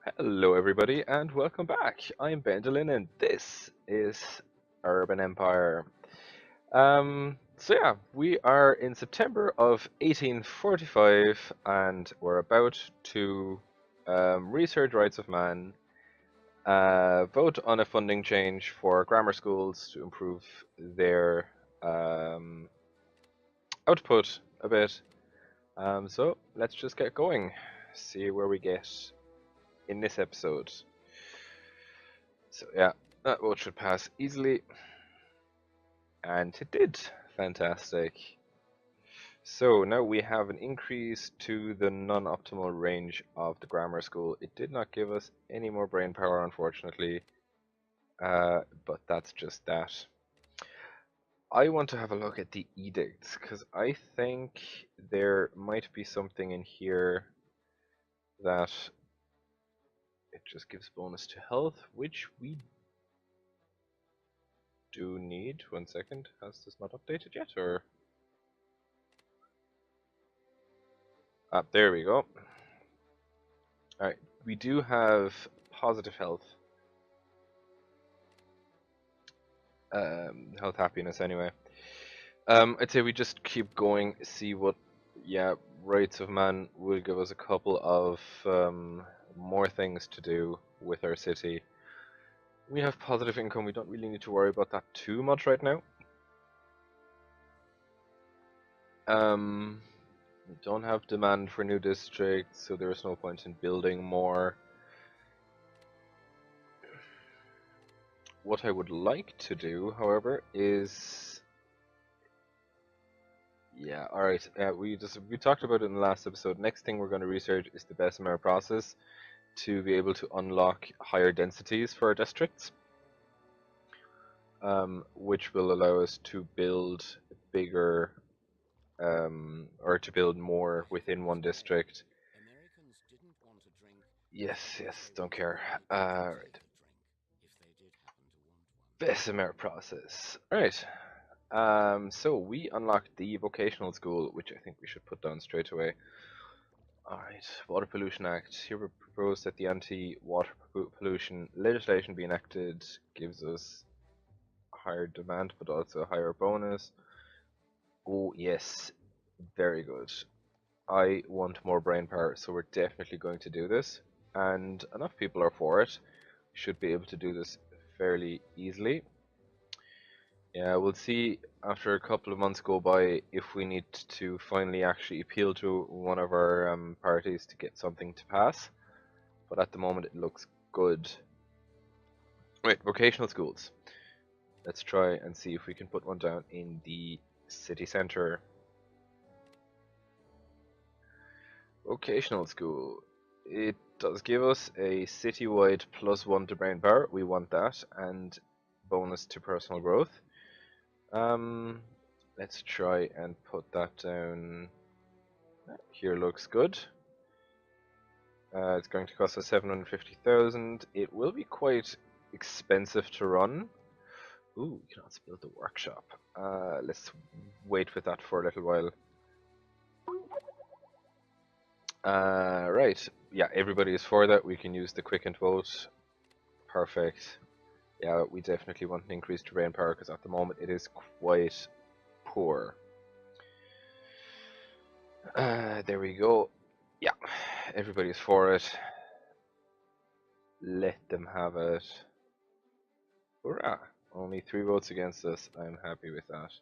Hello, everybody, and welcome back. I'm Bendelin, and this is Urban Empire. We are in September of 1845, and we're about to research rights of man, vote on a funding change for grammar schools to improve their um, output a bit. So let's just get going, see where we get in this episode. So yeah, that vote should pass easily. And it did. Fantastic. So now we have an increase to the non-optimal range of the grammar school. It did not give us any more brain power, unfortunately, but that's just that. I want to have a look at the edicts, because I think there might be something in here that it just gives bonus to health, which we do need. 1 second. Has this not updated yet, or? Ah, there we go. Alright, we do have positive health. Health happiness anyway. I'd say we just keep going, see what, yeah, Rights of Man will give us a couple of more things to do with our city. We have positive income, we don't really need to worry about that too much right now. We don't have demand for new districts, so there is no point in building more. What I would like to do, however, is yeah, alright. We talked about it in the last episode. Next thing we're going to research is the Bessemer process to be able to unlock higher densities for our districts, which will allow us to build bigger or to build more within one district. Yes, yes, don't care. Right. Bessemer process. Right. So we unlocked the vocational school, which I think we should put down straight away. Alright, Water Pollution Act. Here we propose that the anti-water pollution legislation be enacted gives us a higher demand but also a higher bonus. Oh yes, very good. I want more brain power, so we're definitely going to do this. And enough people are for it. We should be able to do this fairly easily. Yeah, we'll see after a couple of months go by if we need to finally actually appeal to one of our parties to get something to pass. But at the moment it looks good. Right, vocational schools. Let's try and see if we can put one down in the city centre. Vocational school. It does give us a citywide +1 to brain power. We want that, and bonus to personal growth. Let's try and put that down. Here looks good. It's going to cost us 750,000. It will be quite expensive to run. Ooh, we can also build the workshop. Let's wait with that for a little while. Right. Yeah, everybody is for that. We can use the quick and vote. Perfect. Yeah, we definitely want an increase to brain power because at the moment it is quite poor. There we go. Yeah, everybody's for it. Let them have it. Hurrah! Only 3 votes against us. I'm happy with that.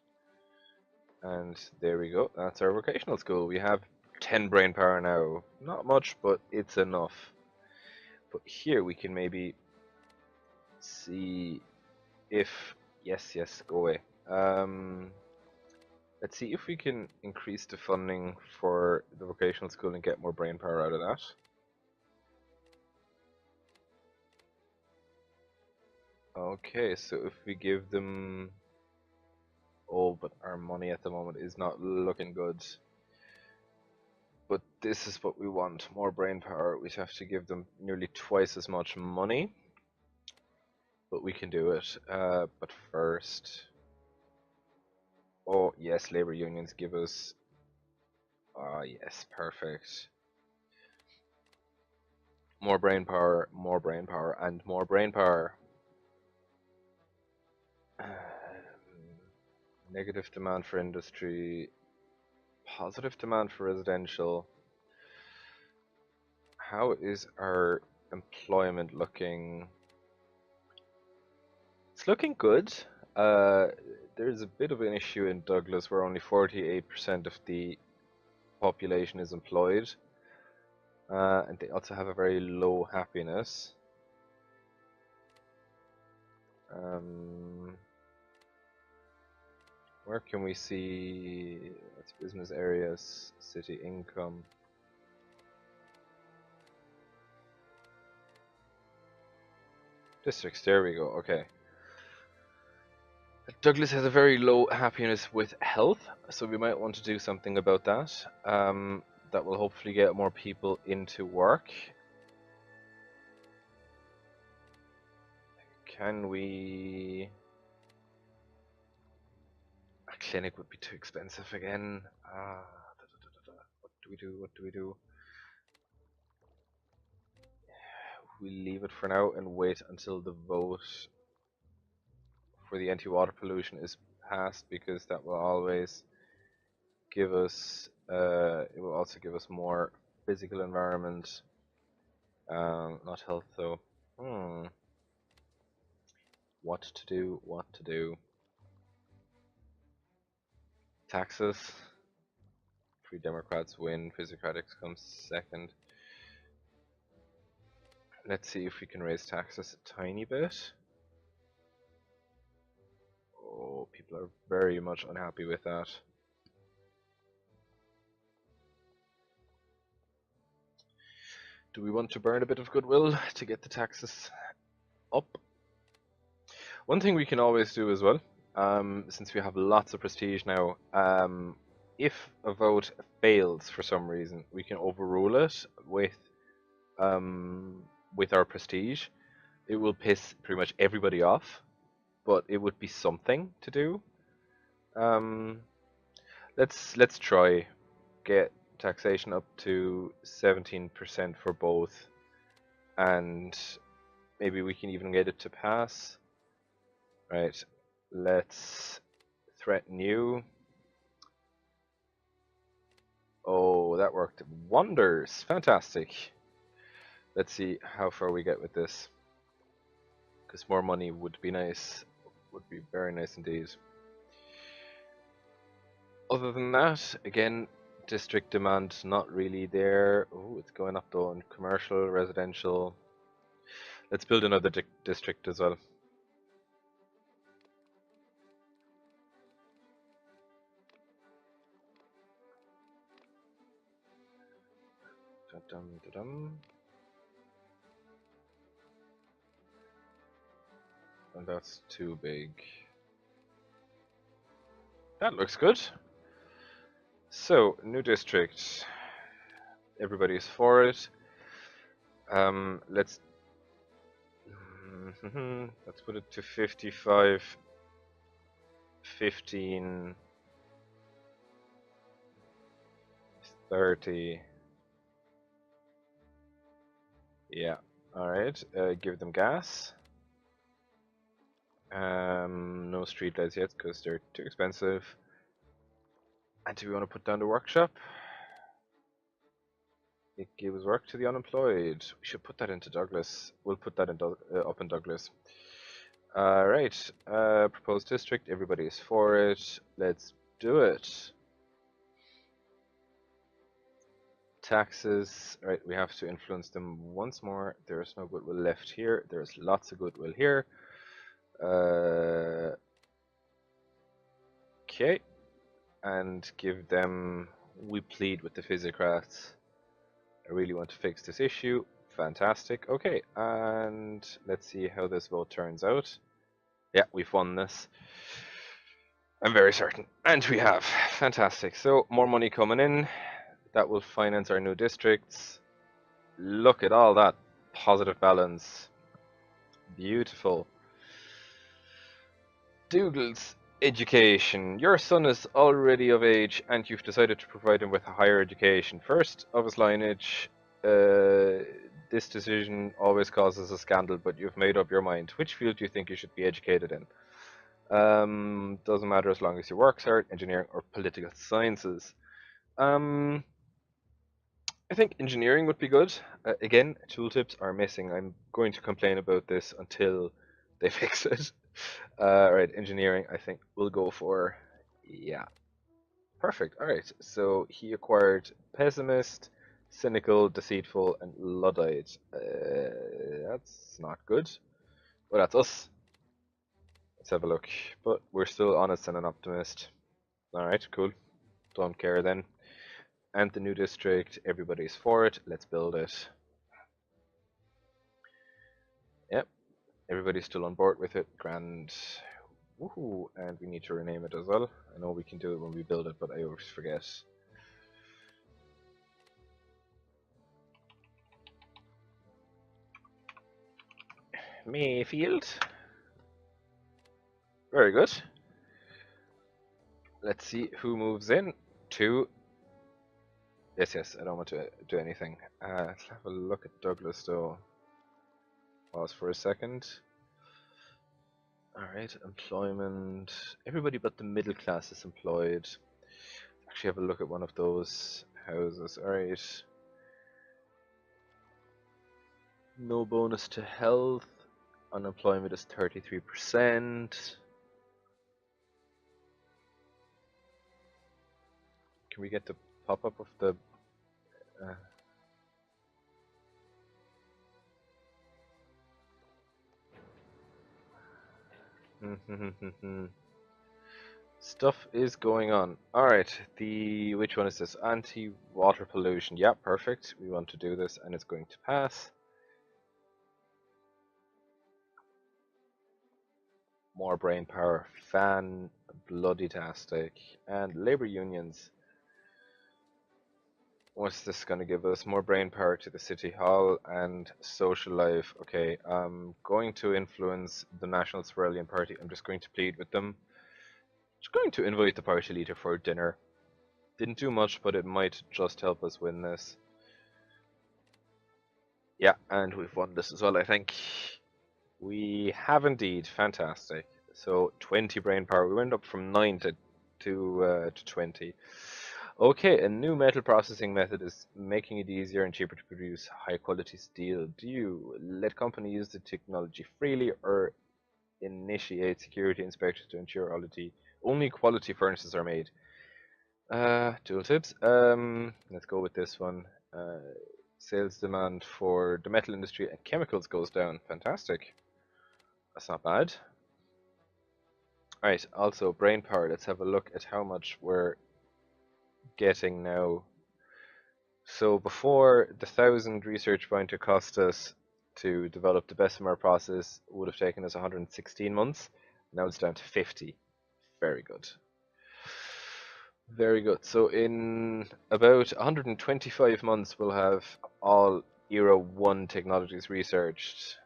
And there we go. That's our vocational school. We have 10 brain power now. Not much, but it's enough. But here we can maybe see if yes, go away. Let's see if we can increase the funding for the vocational school and get more brain power out of that. Okay, so if we give them... Oh, but our money at the moment is not looking good. But this is what we want, more brain power. We'd have to give them nearly twice as much money. But we can do it. But first... Oh, yes, labor unions give us... Ah, yes, perfect. More brain power, and more brain power. Negative demand for industry, positive demand for residential. How is our employment looking? It's looking good. Uh, there's a bit of an issue in Douglas where only 48% of the population is employed. And they also have a very low happiness. Where can we see what's business areas, city income? Districts, there we go, okay. Douglas has a very low happiness with health, so we might want to do something about that. That will hopefully get more people into work. Can we... A clinic would be too expensive again. What do we do? What do we do? We leave it for now and wait until the vote for the anti-water pollution is passed, because that will always give us, it will also give us more physical environment, not health though. What to do, what to do. Taxes. Free Democrats win, Physiocratics comes second. Let's see if we can raise taxes a tiny bit. Oh, people are very much unhappy with that. Do we want to burn a bit of goodwill to get the taxes up? One thing we can always do as well, since we have lots of prestige now, if a vote fails for some reason, we can overrule it with our prestige. It will piss pretty much everybody off, but it would be something to do. Let's try get taxation up to 17% for both, and maybe we can even get it to pass. Right, let's threaten you. Oh, that worked wonders. Fantastic. Let's see how far we get with this, because more money would be nice, would be very nice indeed. Other than that, again, district demand not really there. Oh, it's going up though in commercial, residential. Let's build another district as well. And that's too big. That looks good. So, new district. Everybody's for it. Let's put it to 55, 15, 30. Yeah, alright. Give them gas. No streetlights yet because they're too expensive. And do we want to put down the workshop? It gives work to the unemployed. We should put that into Douglas. We'll put that in up in Douglas. Right. Proposed district. Everybody is for it. Let's do it. Taxes. Right. We have to influence them once more. There is no goodwill left here. There's lots of goodwill here. Okay. And give them. We plead with the Physiocrats. I really want to fix this issue. Fantastic. Okay, and let's see how this vote turns out. Yeah, we've won this. I'm very certain. And we have. Fantastic. So, more money coming in. That will finance our new districts. Look at all that positive balance. Beautiful. Dougal's education. Your son is already of age and you've decided to provide him with a higher education. First of his lineage, this This decision always causes a scandal, but you've made up your mind. Which field do you think you should be educated in? Doesn't matter as long as you work hard, engineering or political sciences. Um, I think engineering would be good. Again, tooltips are missing. I'm going to complain about this until they fix it. Right, engineering, I think we'll go for. Yeah, perfect. All right, so he acquired pessimist, cynical, deceitful, and luddite. That's not good. Well, that's us. Let's have a look. But we're still honest and an optimist. All right, cool. Don't care then. And the new district, everybody's for it. Let's build it. Yep, everybody's still on board with it. Grand. Woohoo! And we need to rename it as well. I know we can do it when we build it, but I always forget. Mayfield. Very good. Let's see who moves in. Two. Yes, I don't want to do anything. Let's have a look at Douglas though. Pause for a second. Alright, employment. Everybody but the middle class is employed. Actually have a look at one of those houses. Alright. No bonus to health. Unemployment is 33%. Can we get the pop-up of the... Stuff is going on. Alright, which one is this? Anti-water pollution. Yeah, perfect. We want to do this and it's going to pass. More brain power. Fan bloody tastic. And labor unions. What's this going to give us? More brain power to the city hall and social life. Okay, I'm going to influence the National Swerlian Party. I'm just going to plead with them. Just going to invite the party leader for dinner. Didn't do much, but it might just help us win this. Yeah, and we've won this as well, I think. We have indeed. Fantastic. So 20 brain power. We went up from 9 to 20. Okay, a new metal processing method is making it easier and cheaper to produce high quality steel. Do you let companies use the technology freely or initiate security inspections to ensure only quality furnaces are made? Tooltips. Let's go with this one. Sales demand for the metal industry and chemicals goes down. Fantastic. That's not bad. Right, also brain power. Let's have a look at how much we're getting now. So before, the 1,000 research point to cost us to develop the Bessemer process would have taken us 116 months. Now it's down to 50. Very good. Very good. So in about 125 months, we'll have all Era 1 technologies researched.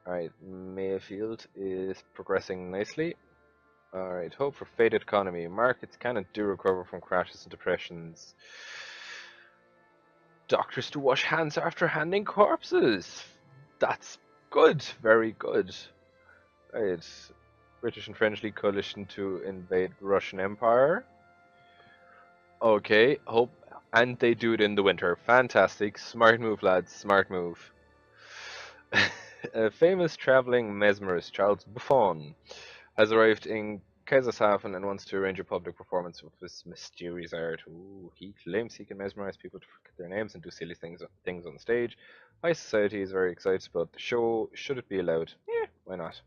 Alright, Mayfield is progressing nicely. Alright, hope for faded economy. Markets cannot do recover from crashes and depressions. Doctors to wash hands after handing corpses. That's good, very good. Right, British and French League coalition to invade Russian Empire. Okay, hope, and they do it in the winter. Fantastic, smart move, lads, smart move. A famous traveling mesmerist, Charles Buffon, has arrived in Kaiserslautern and wants to arrange a public performance of his mysterious art. Ooh, he claims he can mesmerize people to forget their names and do silly things on stage. High society is very excited about the show. Should it be allowed? Yeah, why not?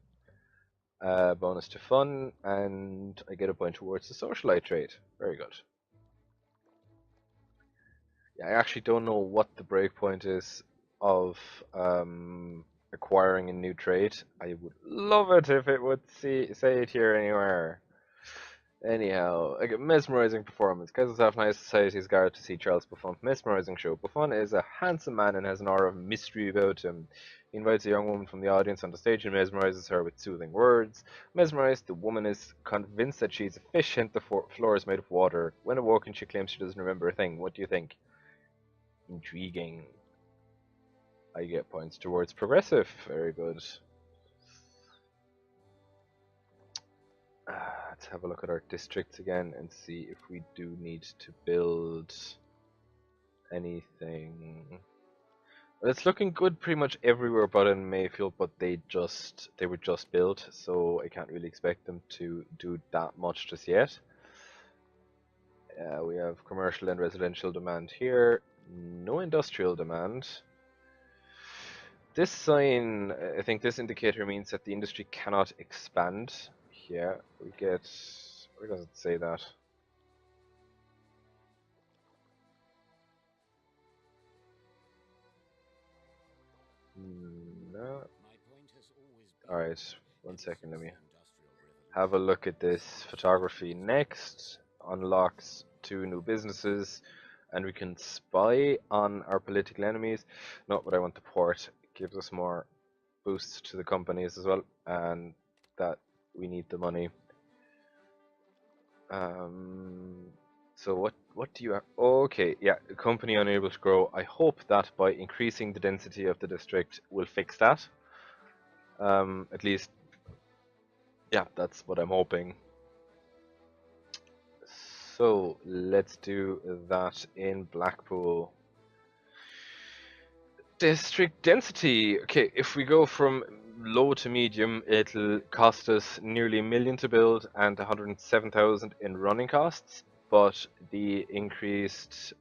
Bonus to fun, and I get a point towards the socialite trait. Very good. Yeah, I actually don't know what the breakpoint is of acquiring a new trait. I would love it if it would say it here anywhere. Anyhow, I get mesmerizing performance. Kaiserslautern High Society's gathered to see Charles Buffon. Mesmerizing show. Buffon is a handsome man and has an aura of mystery about him. He invites a young woman from the audience on the stage and mesmerizes her with soothing words. Mesmerized, the woman is convinced that she's a fish and the floor is made of water. When awoken, she claims she doesn't remember a thing. What do you think? Intriguing. I get points towards progressive. Very good. Let's have a look at our districts again and see if we do need to build anything. Well, it's looking good pretty much everywhere but in Mayfield, but they were just built, so I can't really expect them to do that much just yet. We have commercial and residential demand here, no industrial demand. This sign, I think this indicator means that the industry cannot expand. Yeah, we get, where does it say that? No. Alright, 1 second, let me have a look at this photography next. Unlocks 2 new businesses, and we can spy on our political enemies. Not what I want to port. It gives us more boosts to the companies as well, and that we need the money. So what do you have? Okay, yeah, company unable to grow. I hope that by increasing the density of the district will fix that. At least, yeah, that's what I'm hoping. So let's do that in Blackpool. District density. Okay, if we go from low to medium, it'll cost us nearly 1 million to build and 107,000 in running costs. But the increased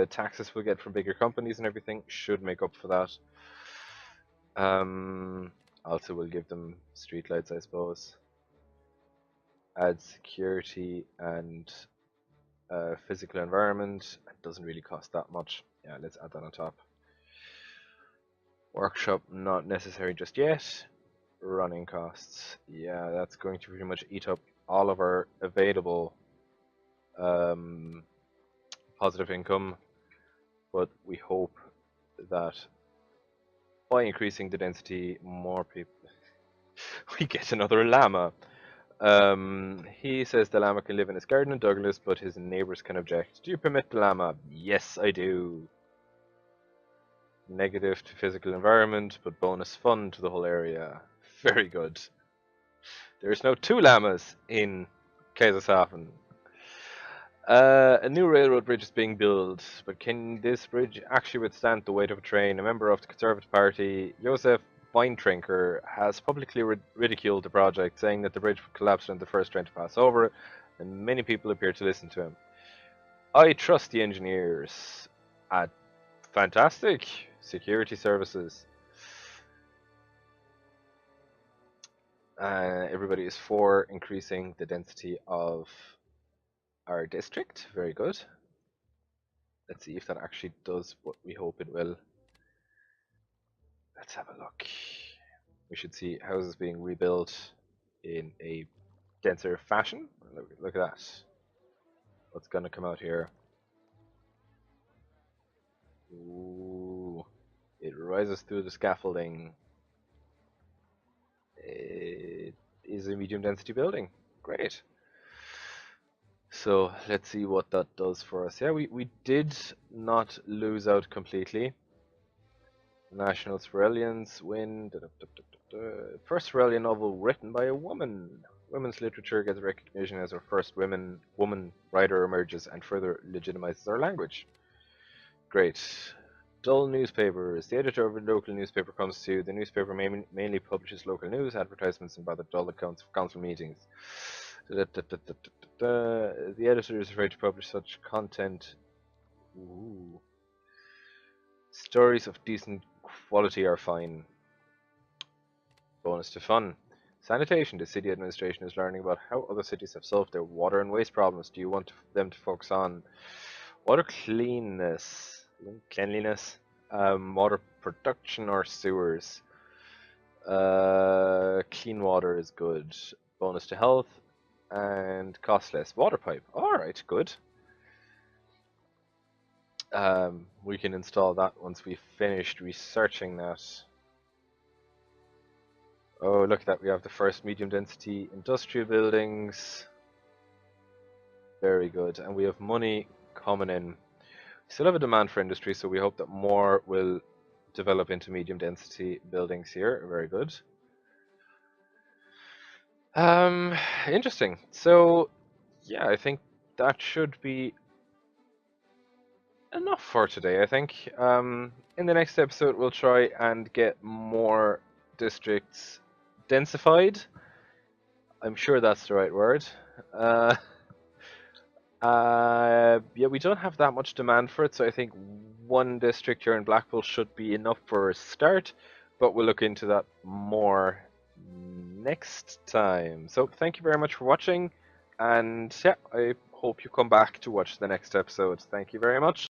taxes we'll get from bigger companies and everything should make up for that. Also, we'll give them streetlights, I suppose. Add security and physical environment. It doesn't really cost that much. Yeah, let's add that on top. Workshop, not necessary just yet. Running costs. Yeah, that's going to pretty much eat up all of our available positive income. But we hope that by increasing the density, more people... we get another llama. He says the llama can live in his garden in Douglas, but his neighbours can object. Do you permit the llama? Yes, I do. Negative to physical environment, but bonus fun to the whole area. Very good. There's now 2 llamas in Kaiserslautern. A new railroad bridge is being built, but can this bridge actually withstand the weight of a train? A member of the Conservative Party, Josef Weintrinker, has publicly ridiculed the project, saying that the bridge would collapse when the first train to pass over it, and many people appear to listen to him. I trust the engineers. Fantastic security services. Everybody is for increasing the density of our district. Very good. Let's see if that actually does what we hope it will. Let's have a look. We should see houses being rebuilt in a denser fashion. Look at that. What's going to come out here? Ooh, it rises through the scaffolding. It is a medium density building. Great. So let's see what that does for us. Yeah, we did not lose out completely. National Sorelians win. First Sorelian novel written by a woman. Women's literature gets recognition as our first woman writer emerges and further legitimizes our language. Great. Dull newspapers. The editor of a local newspaper comes to the newspaper mainly publishes local news, advertisements, and rather dull accounts of council meetings. The editor is afraid to publish such content. Ooh. Stories of decent quality are fine. Bonus to fun. Sanitation. The city administration is learning about how other cities have solved their water and waste problems. Do you want them to focus on water cleanliness, water production, or sewers? Clean water is good. Bonus to health and cost less. Water pipe. Alright, good. We can install that once we've finished researching that. Oh, look at that. We have the first medium density industrial buildings. Very good. And we have money coming in. Still have a demand for industry, so we hope that more will develop into medium density buildings here. Very good. Um, Interesting. So, yeah, I think that should be enough for today. I think in the next episode we'll try and get more districts densified. I'm sure that's the right word. Uh, yeah, we don't have that much demand for it, so I think one district here in Blackpool should be enough for a start, but we'll look into that more next time. So thank you very much for watching, and yeah, I hope you come back to watch the next episode. Thank you very much.